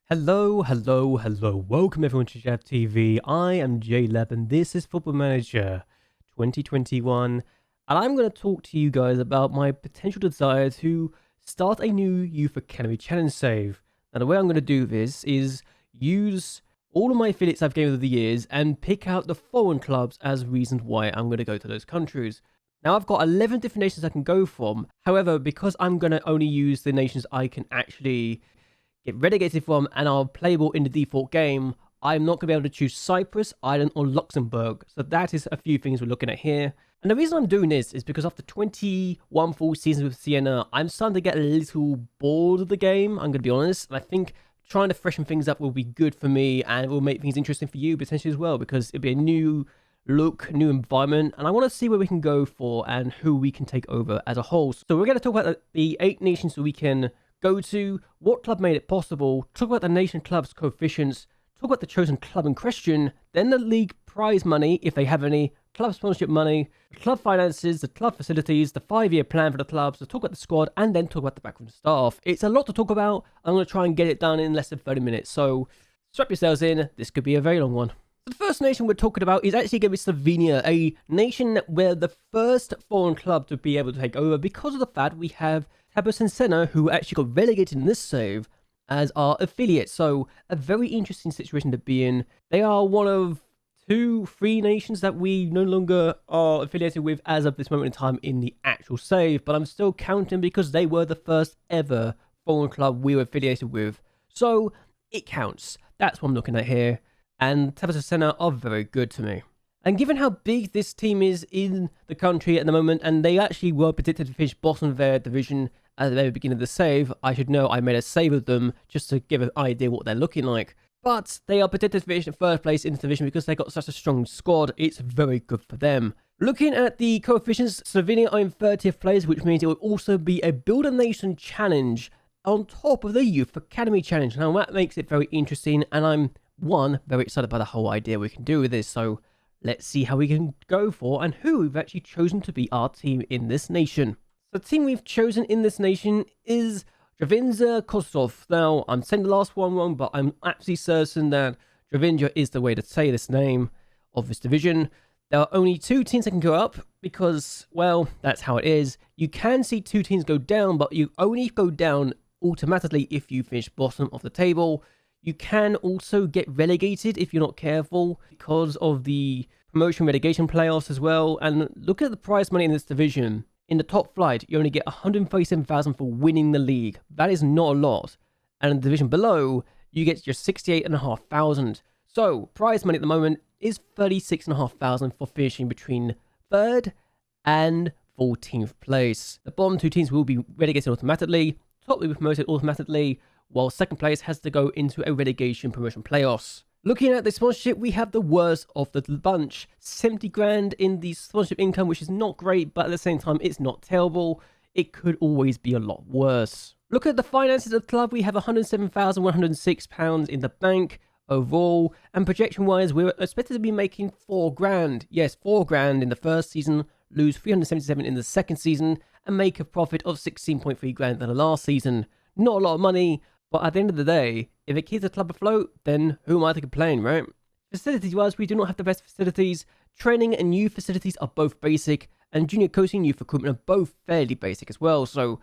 Hello. Welcome everyone to JLABTV. I am JLAB and this is Football Manager 2021. And I'm going to talk to you guys about my potential desire to start a new Youth Academy Challenge save. Now the way I'm going to do this is use all of my affiliates I've gained over the years and pick out the foreign clubs as reasons why I'm going to go to those countries. Now I've got 11 different nations I can go from. However, because I'm going to only use the nations I can actually get relegated from and are playable in the default game, I'm not going to be able to choose Cyprus, Ireland or Luxembourg. So that is a few things we're looking at here. And the reason I'm doing this is because after 21 full seasons with Siena, I'm starting to get a little bored of the game, I'm going to be honest. And I think trying to freshen things up will be good for me and it will make things interesting for you potentially as well, because it'll be a new look, new environment, and I want to see where we can go for and who we can take over as a whole. So we're going to talk about the 8 nations that we can go to, what club made it possible, talk about the nation club's coefficients, talk about the chosen club in question, then the league prize money, if they have any, club sponsorship money, club finances, the club facilities, the 5-year plan for the clubs, to talk about the squad, and then talk about the backroom staff. It's a lot to talk about. I'm going to try and get it done in less than 30 minutes, so strap yourselves in. This could be a very long one. The first nation we're talking about is actually going to be Slovenia, a nation where the first foreign club to be able to take over because of the fact we have Siena, who actually got relegated in this save as our affiliate. So a very interesting situation to be in. They are one of 3 nations that we no longer are affiliated with as of this moment in time in the actual save, but I'm still counting because they were the first ever foreign club we were affiliated with. So it counts. That's what I'm looking at here. And Siena are very good to me. And given how big this team is in the country at the moment, and they actually were predicted to finish bottom of their division at the very beginning of the save, I should know I made a save of them just to give an idea what they're looking like. But they are predicted to finish in 1st place in the division because they got such a strong squad. It's very good for them. Looking at the coefficients, Slovenia are in 30th place, which means it will also be a Build a Nation challenge on top of the Youth Academy challenge. Now that makes it very interesting, and I'm very excited by the whole idea we can do with this. So let's see how we can go for and who we've actually chosen to be our team in this nation. The team we've chosen in this nation is Javinja Kosov. Now, I'm saying the last one wrong, but I'm absolutely certain that Javinja is the way to say this name of this division. There are only 2 teams that can go up because, well, that's how it is. You can see 2 teams go down, but you only go down automatically if you finish bottom of the table. You can also get relegated if you're not careful because of the promotion relegation playoffs as well. And look at the prize money in this division. In the top flight, you only get 137,000 for winning the league. That is not a lot. And in the division below, you get just 68,500. So prize money at the moment is 36,500 for finishing between 3rd and 14th place. The bottom 2 teams will be relegated automatically. Top will be promoted automatically, while 2nd place has to go into a relegation promotion playoffs. Looking at the sponsorship, we have the worst of the bunch. 70 grand in the sponsorship income, which is not great, but at the same time, it's not terrible. It could always be a lot worse. Look at the finances of the club. We have £107,106 in the bank overall, and projection-wise, we're expected to be making 4 grand. Yes, 4 grand in the first season, lose 377 in the second season, and make a profit of 16.3 grand in the last season. Not a lot of money, but at the end of the day, if it keeps the club afloat, then who am I to complain, right? Facilities-wise, we do not have the best facilities. Training and youth facilities are both basic, and junior coaching and youth recruitment are both fairly basic as well. So,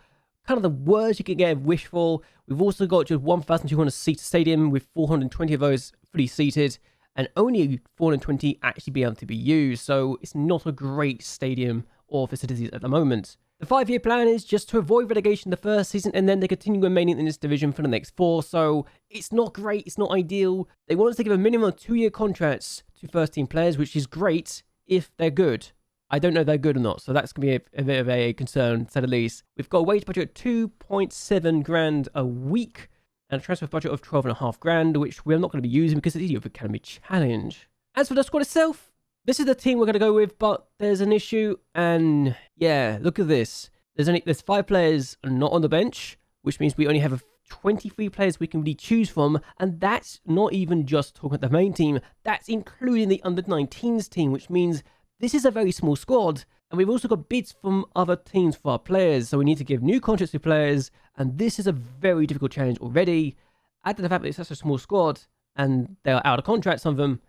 kind of the worst you can get a wish for. We've also got just 1,200 seat stadium with 420 of those fully seated, and only 420 actually be able to be used. So, it's not a great stadium or facilities at the moment. The 5-year plan is just to avoid relegation the first season and then they continue remaining in this division for the next 4. So it's not great, it's not ideal. They want us to give a minimum of 2-year contracts to first team players, which is great if they're good. I don't know if they're good or not, so that's going to be a bit of a concern, to say the least. We've got a wage budget of 2.7 grand a week and a transfer budget of 12.5 grand, which we're not going to be using because it's a Youth Academy challenge. As for the squad itself, this is the team we're going to go with, but there's an issue, and yeah, look at this. There's 5 players not on the bench, which means we only have 23 players we can really choose from, and that's not even just talking about the main team, that's including the under-19s team, which means this is a very small squad, and we've also got bids from other teams for our players, so we need to give new contracts to players, and this is a very difficult challenge already. add to the fact that it's such a small squad and they're out of contract, some of them,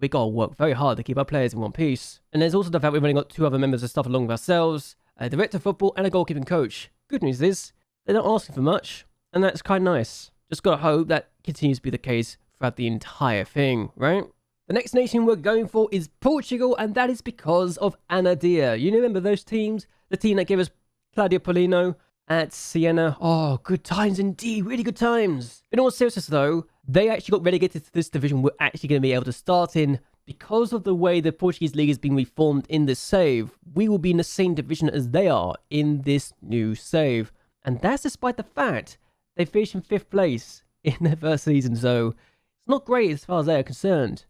we got to work very hard to keep our players in one piece. And there's also the fact we've only got 2 other members of staff along with ourselves, a director of football and a goalkeeping coach. Good news is, they're not asking for much, and that's kind of nice. Just gotta hope that continues to be the case throughout the entire thing, right? The next nation we're going for is Portugal, and that is because of Anadia. You remember those teams? The team that gave us Claudio Polino at Siena. Oh, good times indeed, really good times. In all seriousness though, they actually got relegated to this division we're actually going to be able to start in. Because of the way the Portuguese league is being reformed in this save, we will be in the same division as they are in this new save. And that's despite the fact they finished in 5th place in their first season, so it's not great as far as they are concerned.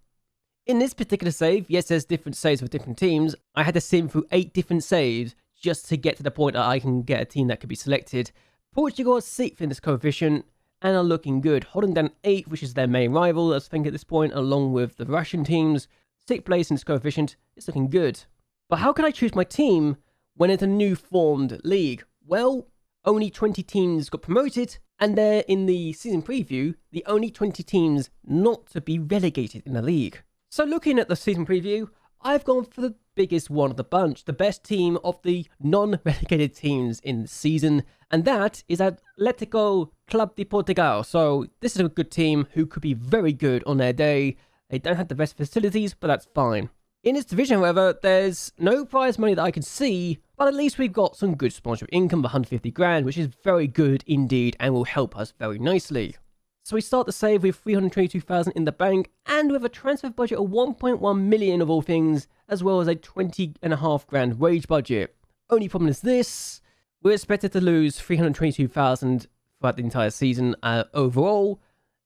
In this particular save, yes, there's different saves for different teams. I had to sim through 8 different saves just to get to the point that I can get a team that could be selected. Portugal are 6th in this coefficient and are looking good. Holland down 8th, which is their main rival, I think at this point, along with the Russian teams. 6th place in this coefficient, it's looking good. But how can I choose my team when it's a new formed league? Well, only 20 teams got promoted, and they're in the season preview, the only 20 teams not to be relegated in the league. So looking at the season preview, I've gone for the biggest one of the bunch, the best team of the non-relegated teams in the season, and that is Atletico Club de Portugal. So this is a good team who could be very good on their day. They don't have the best facilities, but that's fine. In this division, however, there's no prize money that I can see, but at least we've got some good sponsorship income of 150 grand, which is very good indeed and will help us very nicely. So we start the save with 322,000 in the bank and with a transfer budget of 1.1 million of all things, as well as a 20.5 grand wage budget. Only problem is this, we're expected to lose 322,000 throughout the entire season overall,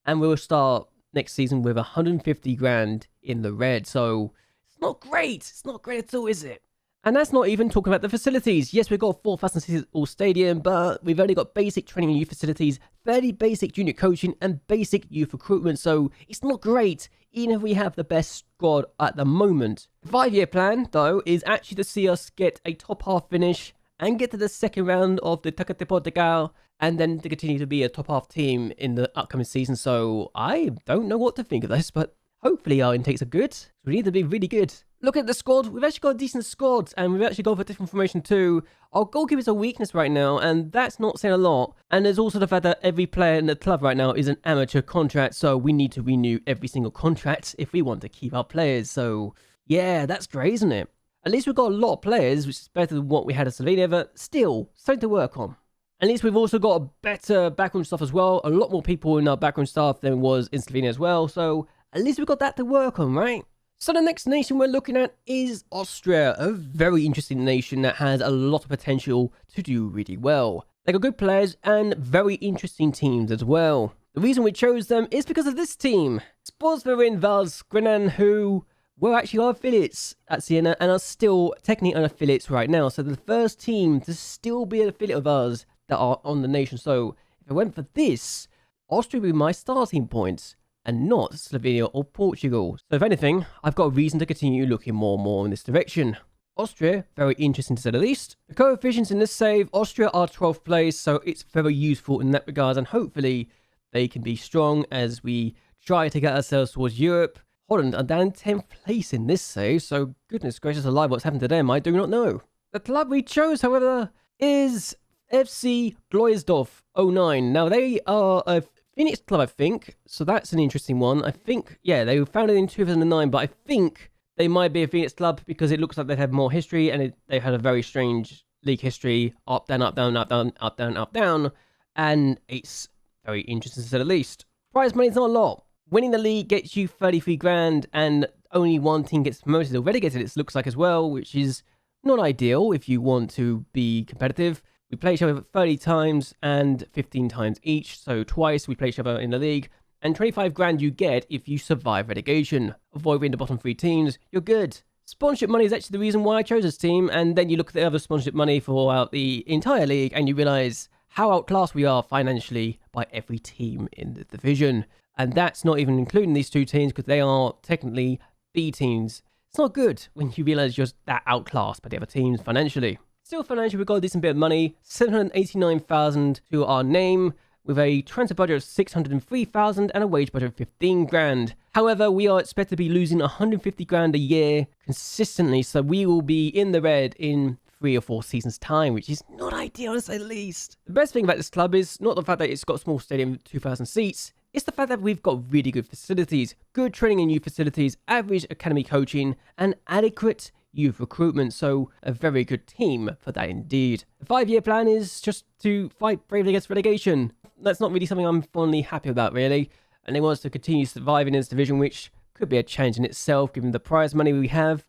and we'll start next season with 150 grand in the red, so it's not great. It's not great at all, is it? And that's not even talking about the facilities. Yes, we've got a 4,000 seat all stadium, but we've only got basic training and youth facilities, fairly basic junior coaching, and basic youth recruitment, so it's not great, even if we have the best squad at the moment. The 5-year plan, though, is actually to see us get a top half finish and get to the second round of the Taça de Portugal, and then to continue to be a top half team in the upcoming season. So I don't know what to think of this, but hopefully our intakes are good. We need to be really good. Look at the squad. We've actually got a decent squad, and we've actually gone for different formation too. Our goalkeeper is a weakness right now, and that's not saying a lot. And there's also the fact that every player in the club right now is an amateur contract, so we need to renew every single contract if we want to keep our players. So yeah, that's great, isn't it? At least we've got a lot of players, which is better than what we had at Slovenia, but still, something to work on. At least we've also got a better backroom staff as well. A lot more people in our backroom staff than was in Slovenia as well, so at least we've got that to work on, right? So the next nation we're looking at is Austria, a very interesting nation that has a lot of potential to do really well. They got good players and very interesting teams as well. The reason we chose them is because of this team, Sportsverein Valsgrenan, who were actually our affiliates at Siena and are still technically unaffiliates right now. So the first team to still be an affiliate of ours that are on the nation. So if I went for this, Austria would be my starting points, and not Slovenia or Portugal. So if anything, I've got a reason to continue looking more and more in this direction. Austria, very interesting to say the least. The coefficients in this save, Austria are 12th place, so it's very useful in that regard, and hopefully they can be strong as we try to get ourselves towards Europe. Holland are down in 10th place in this save, so goodness gracious alive, what's happened to them, I do not know. The club we chose, however, is FC Gloisdorf 09. Now they are a Phoenix Club, I think, so that's an interesting one. I think, yeah, they were founded in 2009, but I think they might be a Phoenix Club because it looks like they have more history, and they've had a very strange league history, up, down, up, down, up, down, up, down, up, down, and it's very interesting to say the least. Prize money is not a lot. Winning the league gets you 33 grand, and only one team gets promoted or relegated, it looks like as well, which is not ideal if you want to be competitive. We play each other 30 times and 15 times each, so twice we play each other in the league, and 25 grand you get if you survive relegation. Avoid being the bottom 3 teams, you're good. Sponsorship money is actually the reason why I chose this team, and then you look at the other sponsorship money for the entire league, and you realise how outclassed we are financially by every team in the division. And that's not even including these 2 teams, because they are technically B teams. It's not good when you realise you're that outclassed by the other teams financially. Still financially, we've got a decent bit of money, 789,000 to our name, with a transfer budget of 603,000 and a wage budget of 15 grand. However, we are expected to be losing 150 grand a year consistently, so we will be in the red in 3 or 4 seasons time, which is not ideal to say the least. The best thing about this club is not the fact that it's got a small stadium with 2,000 seats, it's the fact that we've got really good facilities, good training and youth facilities, average academy coaching, and adequate youth recruitment, so a very good team for that indeed. The 5-year plan is just to fight bravely against relegation. That's not really something I'm fondly happy about, really, and they want us to continue surviving in this division, which could be a challenge in itself, given the prize money we have.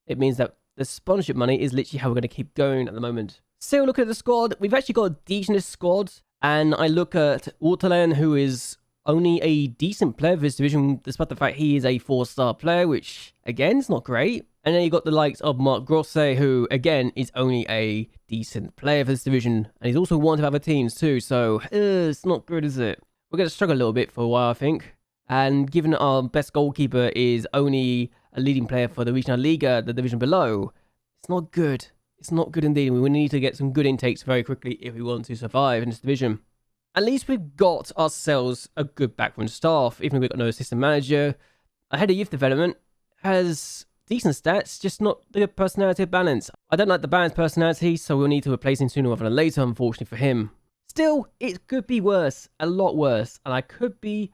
It means that the sponsorship money is literally how we're going to keep going at the moment. Still, look at the squad. We've actually got a decent squad, and I look at Waterland, who is only a decent player for this division, despite the fact he is a 4-star player, which, again, is not great. And then you got the likes of Mark Grosse, who, again, is only a decent player for this division. And he's also wanted by other teams, too. So, it's not good, is it? We're going to struggle a little bit for a while, I think. And given our best goalkeeper is only a leading player for the Regional Liga, the division below, it's not good. It's not good indeed. We will need to get some good intakes very quickly if we want to survive in this division. At least we've got ourselves a good backroom staff, even if we've got no assistant manager. Our head of youth development has decent stats, just not the personality balance. I don't like the balanced personality, so we'll need to replace him sooner rather than later, unfortunately for him. Still, it could be worse, a lot worse, and I could be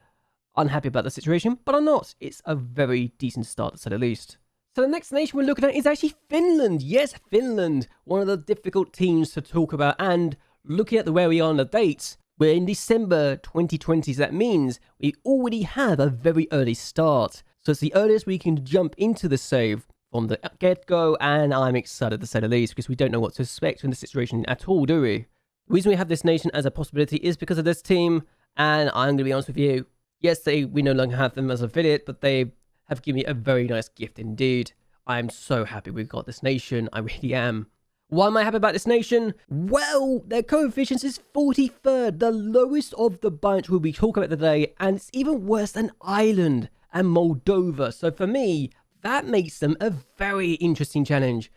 unhappy about the situation, but I'm not. It's a very decent start, to say the least. So the next nation we're looking at is actually Finland. Yes, Finland, one of the difficult teams to talk about, and looking at where we are on the dates, we're in December 2020, so that means we already have a very early start. So it's the earliest we can jump into the save from the get-go, and I'm excited to say the least, because we don't know what to expect in this situation at all, do we? The reason we have this nation as a possibility is because of this team, and I'm going to be honest with you. Yes, we no longer have them as an affiliate, but they have given me a very nice gift indeed. I am so happy we've got this nation, I really am. Why am I happy about this nation? Well, their coefficient is 43rd, the lowest of the bunch we'll be talking about today, and it's even worse than Ireland and Moldova. So for me, that makes them a very interesting challenge.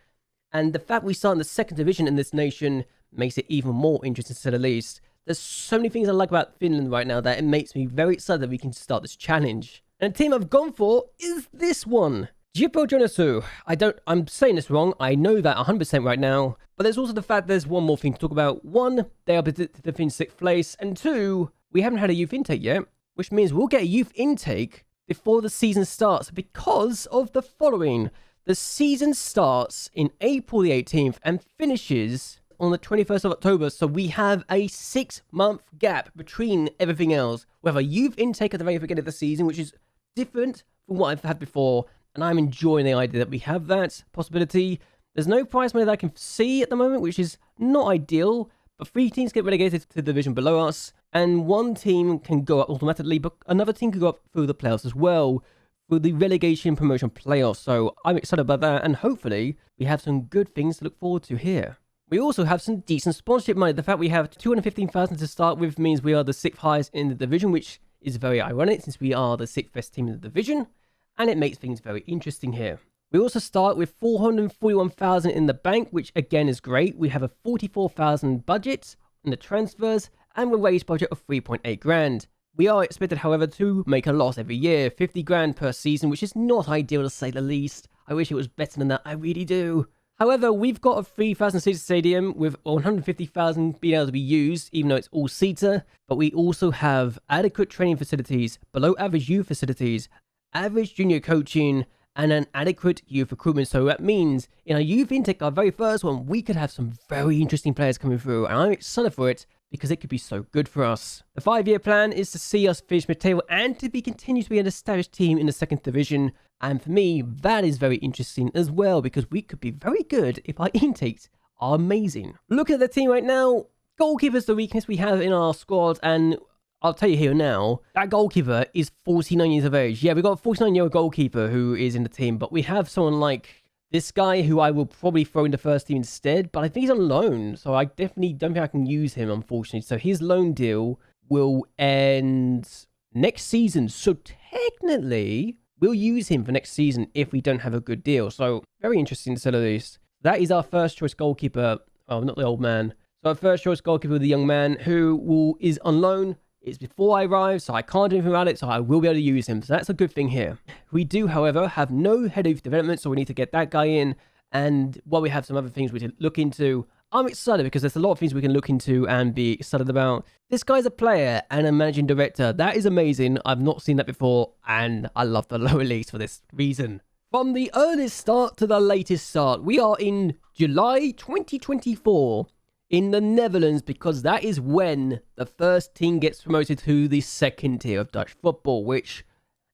And the fact we start in the 2nd division in this nation makes it even more interesting, to say the least. There's so many things I like about Finland right now that it makes me very excited that we can start this challenge. And the team I've gone for is this one. I'm saying this wrong, I know that 100% right now, but there's also the fact there's one more thing to talk about. 1, they are predicted to finish 6th place, and 2, we haven't had a youth intake yet, which means we'll get a youth intake before the season starts because of the following. The season starts in April the 18th and finishes on the 21st of October, so we have a 6-month gap between everything else. We have a youth intake at the very beginning of the season, which is different from what I've had before, and I'm enjoying the idea that we have that possibility. There's no prize money that I can see at the moment, which is not ideal, but 3 teams get relegated to the division below us, and 1 team can go up automatically, but another team can go up through the playoffs as well, through the relegation promotion playoffs. So I'm excited about that, and hopefully we have some good things to look forward to here. We also have some decent sponsorship money. The fact we have 215,000 to start with means we are the 6th highest in the division, which is very ironic since we are the 6th best team in the division, and it makes things very interesting here. We also start with 441,000 in the bank, which again is great. We have a 44,000 budget in the transfers and a wage budget of 3.8 grand. We are expected, however, to make a loss every year, 50 grand per season, which is not ideal to say the least. I wish it was better than that, I really do. However, we've got a 3,000-seater stadium with 150,000 being able to be used, even though it's all-seater, but we also have adequate training facilities, below-average youth facilities, average junior coaching, and an adequate youth recruitment. So that means in our youth intake, our very first one, we could have some very interesting players coming through, and I'm excited for it because it could be so good for us. The 5-year plan is to see us finish mid-table and to continue to be an established team in the 2nd division. And for me, that is very interesting as well because we could be very good if our intakes are amazing. Look at the team right now. Goalkeeper is the weakness we have in our squad, and I'll tell you here now, that goalkeeper is 49 years of age. Yeah, we've got a 49-year-old goalkeeper who is in the team, but we have someone like this guy who I will probably throw in the first team instead, but I think he's on loan, so I definitely don't think I can use him, unfortunately. So his loan deal will end next season. So technically, we'll use him for next season if we don't have a good deal. So very interesting to say the least. That is our first choice goalkeeper. Oh, not the old man. So our first choice goalkeeper, the young man who is on loan. It's before I arrive, so I can't do anything about it, so I will be able to use him. So that's a good thing here. We do, however, have no head of development, so we need to get that guy in. And while we have some other things we can look into, I'm excited because there's a lot of things we can look into and be excited about. This guy's a player and a managing director. That is amazing. I've not seen that before, and I love the lower leagues for this reason. From the earliest start to the latest start, we are in July 2024 in the Netherlands, because that is when the first team gets promoted to the second tier of Dutch football, which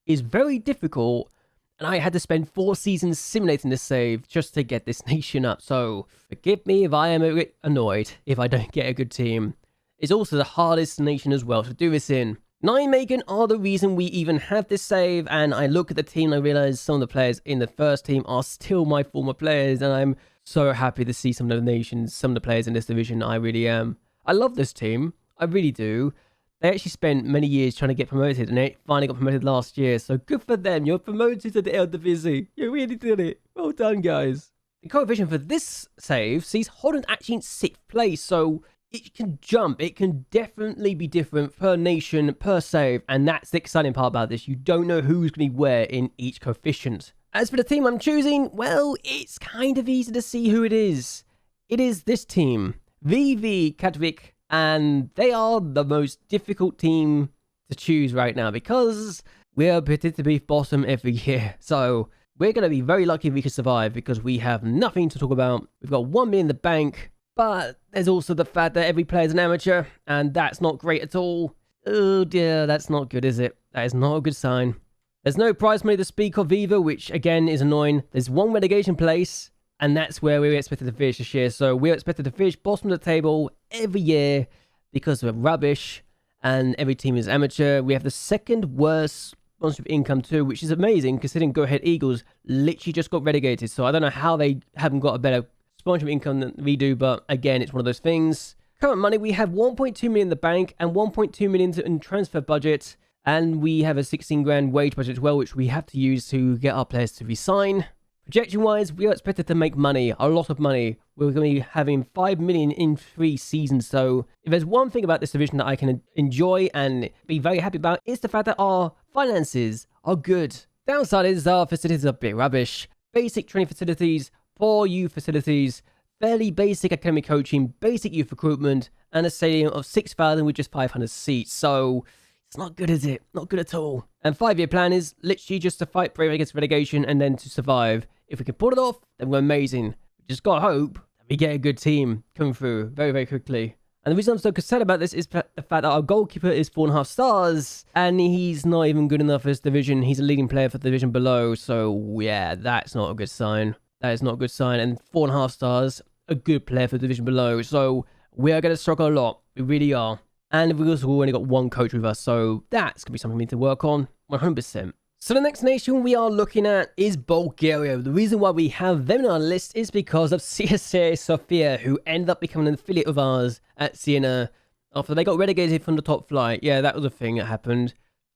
is very difficult. And I had to spend 4 seasons simulating this save just to get this nation up. So forgive me if I am a bit annoyed if I don't get a good team. It's also the hardest nation as well to do this in. Nijmegen are the reason we even have this save, and I look at the team and I realize some of the players in the first team are still my former players, and I'm so happy to see some of the nations, some of the players in this division. I really am. I love this team. I really do. They actually spent many years trying to get promoted, and they finally got promoted last year, so good for them. You're promoted to the Eredivisie. You really did it. Well done, guys. The coefficient for this save sees Holland actually in 6th place, so it can jump. It can definitely be different per nation, per save, and that's the exciting part about this. You don't know who's going to be where in each coefficient. As for the team I'm choosing, well, it's kind of easy to see who it is. It is this team, VV Katwijk, and they are the most difficult team to choose right now because we're predicted to be bottom every year. So we're going to be very lucky if we can survive because we have nothing to talk about. We've got 1 million in the bank. But there's also the fact that every player is an amateur, and that's not great at all. Oh dear, that's not good, is it? That is not a good sign. There's no prize money to speak of either, which again is annoying. There's 1 relegation place, and that's where we're expected to finish this year. So we're expected to finish bottom of the table every year because we're rubbish, and every team is amateur. We have the 2nd worst sponsorship income too, which is amazing considering Go Ahead Eagles literally just got relegated. So I don't know how they haven't got a better sponsorship income than we do, but again, it's one of those things. Current money, we have 1.2 million in the bank and 1.2 million in transfer budget, and we have a 16 grand wage budget as well, which we have to use to get our players to resign. Projection wise, we are expected to make money, a lot of money. We're going to be having 5 million in 3 seasons. So if there's one thing about this division that I can enjoy and be very happy about, it's the fact that our finances are good. Downside is our facilities are a bit rubbish. Basic training facilities, poor youth facilities, fairly basic academic coaching, basic youth recruitment, and a stadium of 6,000 with just 500 seats. So it's not good, is it? Not good at all. And 5-year plan is literally just to fight brave against relegation and then to survive. If we can pull it off, then we're amazing. We just gotta hope that we get a good team coming through very, very quickly. And the reason I'm so concerned about this is the fact that our goalkeeper is 4.5 stars, and he's not even good enough for this division. He's a leading player for the division below, so yeah, that's not a good sign. That is not a good sign. And 4.5 stars, a good player for the division below. So we are going to struggle a lot. We really are. And we've also only got 1 coach with us. So that's going to be something we need to work on 100%. So the next nation we are looking at is Bulgaria. The reason why we have them on our list is because of CSA Sofia, who ended up becoming an affiliate of ours at Siena after they got relegated from the top flight. Yeah, that was a thing that happened.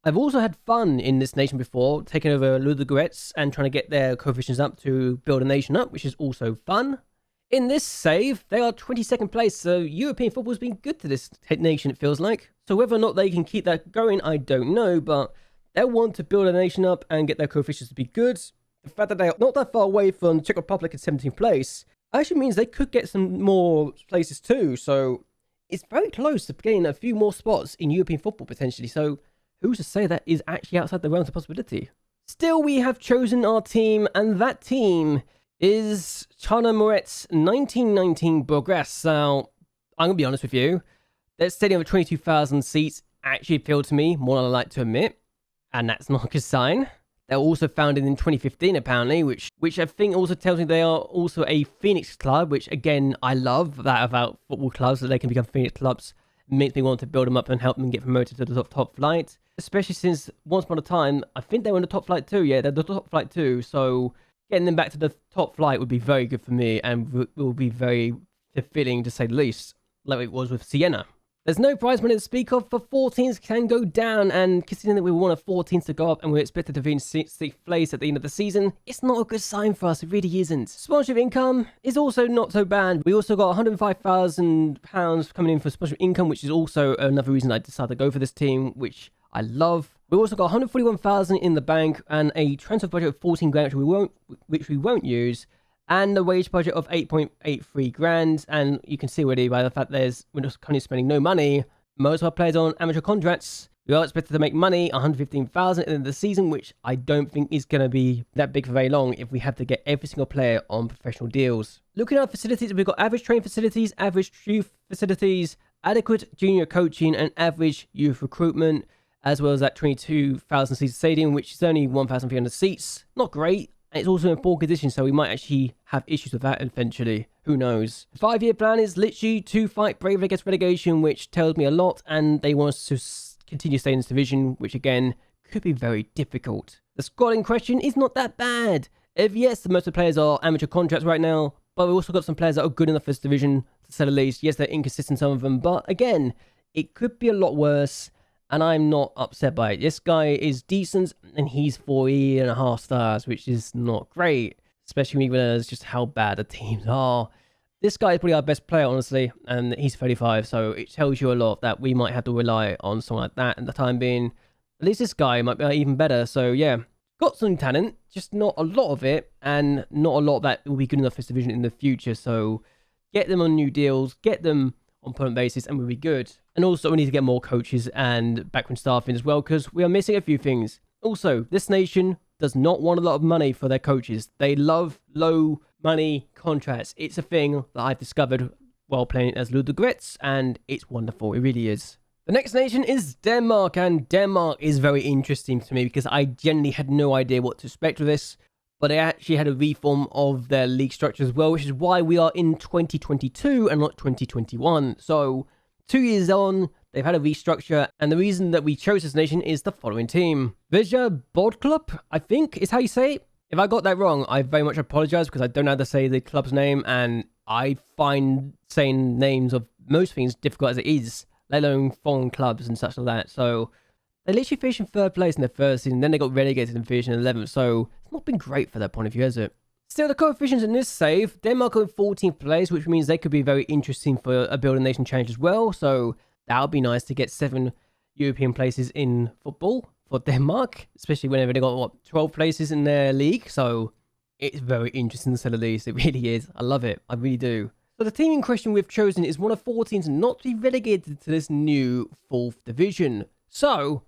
I've also had fun in this nation before, taking over Ludogorets and trying to get their coefficients up to build a nation up, which is also fun. In this save, they are 22nd place, so European football's been good to this nation, it feels like. So whether or not they can keep that going, I don't know, but they'll want to build a nation up and get their coefficients to be good. The fact that they are not that far away from Czech Republic in 17th place actually means they could get some more places too, so it's very close to getting a few more spots in European football potentially, so who's to say that is actually outside the realms of possibility? Still, we have chosen our team, and that team is Chernomorets 1919 Burgas. Now, I'm going to be honest with you. Their stadium of 22,000 seats actually appealed to me more than I like to admit, and that's not a good sign. They were also founded in 2015, apparently, which I think also tells me they are also a Phoenix club, which, again, I love that about football clubs, that they can become Phoenix clubs. It makes me want to build them up and help them get promoted to the top flight. Especially since, once upon a time, I think they were in the top flight too. Yeah, they're the top flight too. So getting them back to the top flight would be very good for me and will be very fulfilling, to say the least, like it was with Siena. There's no prize money to speak of, for 14s can go down, and considering that we want 14s to go up and we're expected to be in 6th place at the end of the season, it's not a good sign for us, it really isn't. Sponsorship income is also not so bad. We also got £105,000 coming in for sponsorship income, which is also another reason I decided to go for this team, which I love. We also got 141,000 in the bank and a transfer budget of 14 grand, which we won't use, and a wage budget of 8.83 grand. And you can see already by the fact we're just currently spending no money. Most of our players are on amateur contracts. We are expected to make money, 115,000 at the end of the season, which I don't think is going to be that big for very long if we have to get every single player on professional deals. Looking at our facilities, we've got average training facilities, average youth facilities, adequate junior coaching, and average youth recruitment, as well as that 22,000 seat stadium, which is only 1,300 seats. Not great. And it's also in poor condition, so we might actually have issues with that eventually. Who knows? The 5-year plan is literally to fight bravely against relegation, which tells me a lot, and they want us to continue staying in this division, which again, could be very difficult. The squad in question is not that bad. Yes, most of the players are amateur contracts right now, but we've also got some players that are good enough for this division, to say the least. Yes, they're inconsistent, some of them, but again, it could be a lot worse. And I'm not upset by it. This guy is decent, and he's 4.5 stars, which is not great, especially when you realize just how bad the teams are. This guy is probably our best player, honestly, and he's 35, so it tells you a lot that we might have to rely on someone like that at the time being. At least this guy might be even better, so yeah. Got some talent, just not a lot of it, and not a lot that will be good enough for this division in the future, so get them on new deals, get them on permanent basis, and we'll be good. And also, we need to get more coaches and backroom staff in as well, because we are missing a few things. Also, this nation does not want a lot of money for their coaches. They love low money contracts. It's a thing that I've discovered while playing as Ludogorets, and it's wonderful. It really is. The next nation is Denmark, and Denmark is very interesting to me because I genuinely had no idea what to expect with this. But they actually had a reform of their league structure as well, which is why we are in 2022 and not 2021. So 2 years on, they've had a restructure, and the reason that we chose this nation is the following team. Vija Bodklub, I think is how you say it. If I got that wrong, I very much apologize because I don't know how to say the club's name, and I find saying names of most things difficult as it is, let alone foreign clubs and such like that. So they literally finished in 3rd place in their first season, then they got relegated and finished in 11th, so it's not been great for their point of view, has it? Still, the coefficients in this save, Denmark are in 14th place, which means they could be very interesting for a Building Nation change as well, so that would be nice to get 7 European places in football for Denmark, especially whenever they got, 12 places in their league, so it's very interesting to say the least. It really is. I love it. I really do. So the team in question we've chosen is one of 14s not to be relegated to this new 4th division. So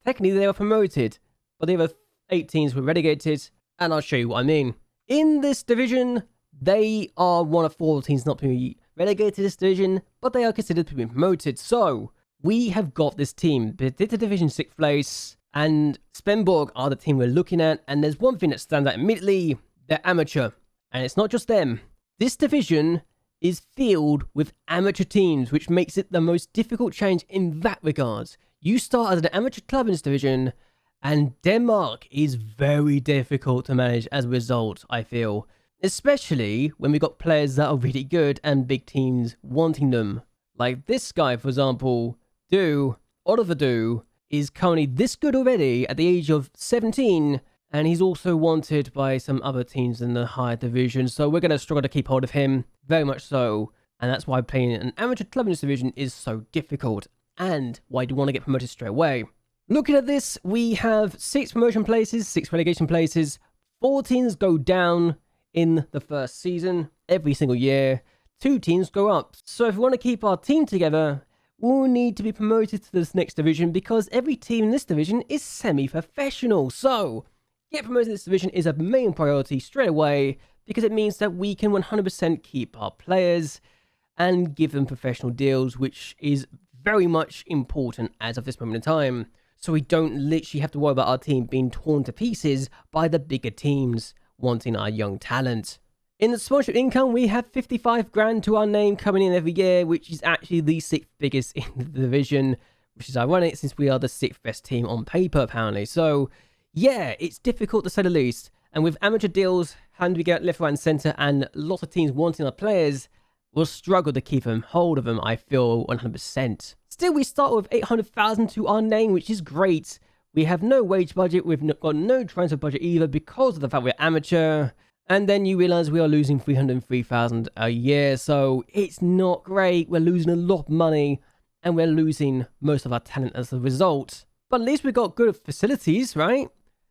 technically, they were promoted, but the other 18s were relegated, and I'll show you what I mean. In this division, they are one of 4 teams not to be relegated to this division, but they are considered to be promoted. So we have got this team. They did the division 6th place, and SfB-Oure are the team we're looking at. And there's one thing that stands out immediately: they're amateur, and it's not just them. This division is filled with amateur teams, which makes it the most difficult change in that regard. You start as an amateur club in this division, and Denmark is very difficult to manage as a result, I feel. Especially when we got players that are really good and big teams wanting them. Like this guy, for example, Oliver Do, is currently this good already at the age of 17, and he's also wanted by some other teams in the higher division, so we're going to struggle to keep hold of him, very much so. And that's why playing an amateur club in this division is so difficult, and why do you want to get promoted straight away. Looking at this, we have 6 promotion places, 6 relegation places. 4 teams go down in the first season every single year. 2 teams go up. So if we want to keep our team together, we'll need to be promoted to this next division, because every team in this division is semi-professional. So get promoted to this division is a main priority straight away, because it means that we can 100% keep our players and give them professional deals, which is very much important as of this moment in time. So we don't literally have to worry about our team being torn to pieces by the bigger teams wanting our young talent. In the sponsorship income, we have 55 grand to our name coming in every year, which is actually the 6th biggest in the division, which is ironic since we are the 6th best team on paper, apparently. So yeah, it's difficult to say the least. And with amateur deals, having to get left, right and centre, and lots of teams wanting our players, we'll struggle to keep hold of them, I feel 100%. Still, we start with 800,000 to our name, which is great. We have no wage budget, we've got no transfer budget either because of the fact we're amateur. And then you realize we are losing 303,000 a year, so it's not great. We're losing a lot of money, and we're losing most of our talent as a result. But at least we've got good facilities, right?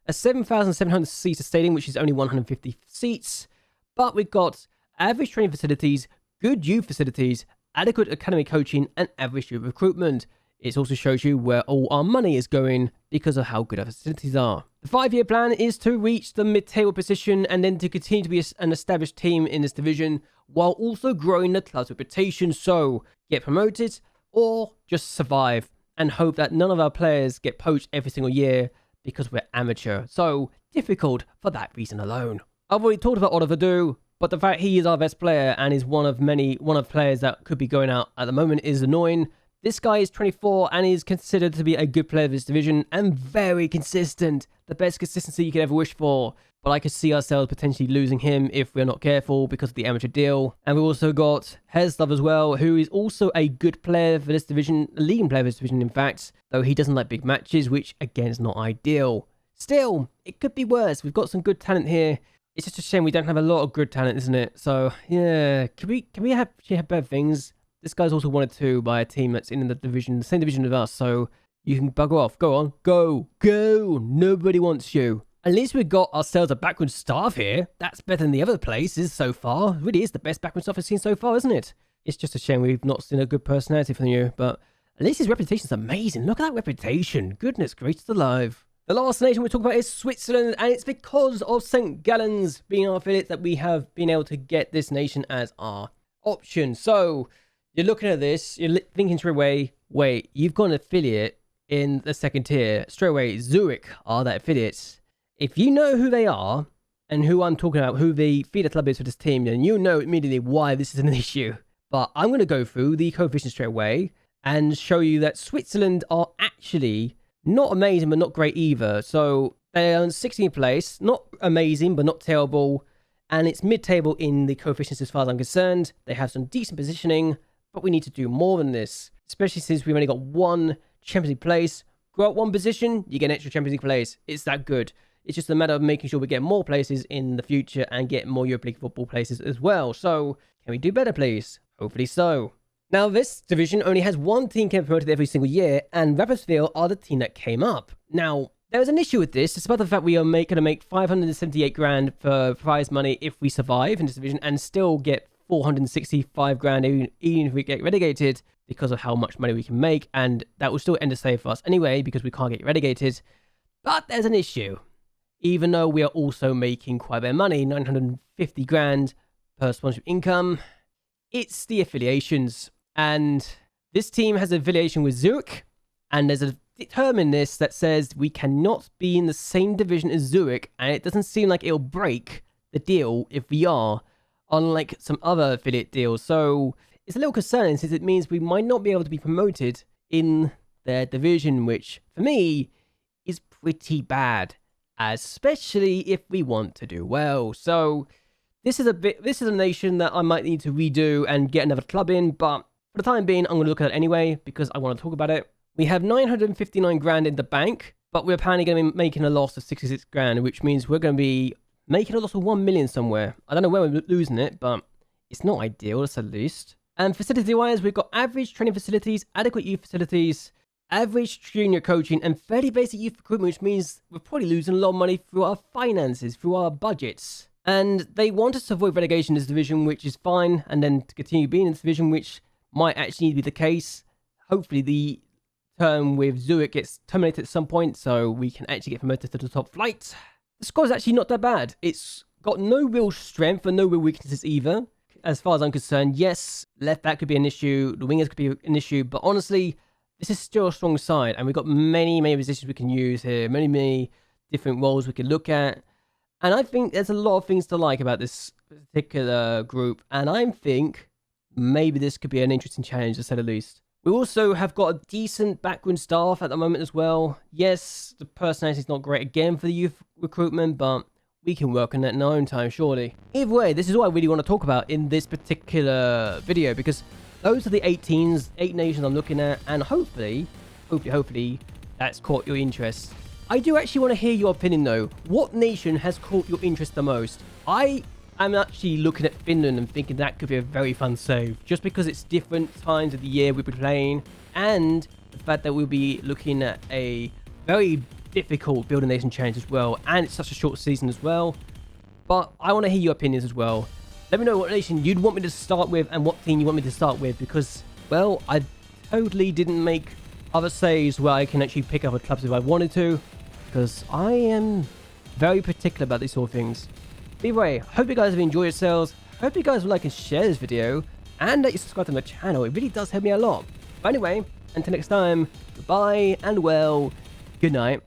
A 7,700 seater stadium, which is only 150 seats. But we've got average training facilities, good youth facilities, adequate academy coaching, and average youth recruitment. It also shows you where all our money is going because of how good our facilities are. The 5-year plan is to reach the mid-table position and then to continue to be an established team in this division while also growing the club's reputation. So get promoted or just survive and hope that none of our players get poached every single year because we're amateur. So difficult for that reason alone. I've already talked about Oliver Do, but the fact he is our best player and is one of players that could be going out at the moment is annoying. This guy is 24 and is considered to be a good player of this division and very consistent. The best consistency you could ever wish for. But I could see ourselves potentially losing him if we're not careful because of the amateur deal. And we also got Heslov as well, who is also a good player for this division, a leading player for this division in fact, though he doesn't like big matches, which again is not ideal. Still, it could be worse. We've got some good talent here. It's just a shame we don't have a lot of good talent, isn't it? So yeah, can we have better things? This guy's also wanted to by a team that's in the division, the same division as us, so you can bugger off. Go on. Go. Nobody wants you. At least we've got ourselves a backroom staff here. That's better than the other places so far. It really is the best backroom staff I've seen so far, isn't it? It's just a shame we've not seen a good personality from you, but at least his reputation's amazing. Look at that reputation. Goodness gracious alive. The last nation we talk about is Switzerland, and it's because of St. Gallen's being our affiliate that we have been able to get this nation as our option. So you're looking at this, you're thinking straight away, wait, you've got an affiliate in the second tier. Straight away, Zurich are that affiliates. If you know who they are, and who I'm talking about, who the feeder club is for this team, then you know immediately why this is an issue. But I'm going to go through the coefficients straight away and show you that Switzerland are actually not amazing, but not great either. So they're on 16th place, not amazing, but not terrible. And it's mid-table in the coefficients as far as I'm concerned. They have some decent positioning, but we need to do more than this, especially since we've only got one Champions League place. Grow up one position, you get an extra Champions League place. It's that good. It's just a matter of making sure we get more places in the future and get more European League football places as well. So, can we do better, please? Hopefully so. Now, this division only has one team getting promoted every single year, and Rapperswil are the team that came up. Now, there's an issue with this. It's about the fact we are going to make 578 grand for prize money if we survive in this division and still get 465 grand even if we get relegated because of how much money we can make, and that will still end the save for us anyway because we can't get relegated. But there's an issue. Even though we are also making quite a bit of money, 950 grand per sponsorship income, it's the affiliations. And this team has an affiliation with Zurich, and there's a term in this that says we cannot be in the same division as Zurich, and it doesn't seem like it'll break the deal if we are, unlike some other affiliate deals. So it's a little concerning since it means we might not be able to be promoted in their division, which for me is pretty bad, especially if we want to do well. So this is a nation that I might need to redo and get another club in, but for the time being, I'm going to look at it anyway because I want to talk about it. We have 959 grand in the bank, but we're apparently going to be making a loss of 66 grand, which means we're going to be making a loss of 1 million somewhere. I don't know where we're losing it, but it's not ideal, to say the least. And facility-wise, we've got average training facilities, adequate youth facilities, average junior coaching, and fairly basic youth recruitment, which means we're probably losing a lot of money through our finances, through our budgets. And they want us to avoid relegation in this division, which is fine, and then to continue being in this division, which might actually need to be the case. Hopefully the term with Zurich gets terminated at some point, so we can actually get promoted to the top flight. The score is actually not that bad. It's got no real strength and no real weaknesses either. As far as I'm concerned, yes, left back could be an issue, the wingers could be an issue, but honestly, this is still a strong side, and we've got many positions we can use here, many different roles we can look at, and I think there's a lot of things to like about this particular group, and I think maybe this could be an interesting challenge, to say the least. We also have got a decent backroom staff at the moment as well. Yes, the personality is not great again for the youth recruitment, but we can work on that in our own time, surely. Either way, this is what I really want to talk about in this particular video, because those are the 8 nations I'm looking at, and hopefully, that's caught your interest. I do actually want to hear your opinion though. What nation has caught your interest the most? I am actually looking at Finland and thinking that could be a very fun save, just because it's different times of the year we'll be playing, and the fact that we'll be looking at a very difficult building nation challenge as well, and it's such a short season as well. But I want to hear your opinions as well. Let me know what nation you'd want me to start with and what team you want me to start with, because, well, I totally didn't make other saves where I can actually pick other clubs if I wanted to, because I am very particular about these sort of things. Either way, hope you guys have enjoyed yourselves. Hope you guys will like and share this video, and that you subscribe to my channel. It really does help me a lot. But anyway, until next time, goodbye, and well, good night.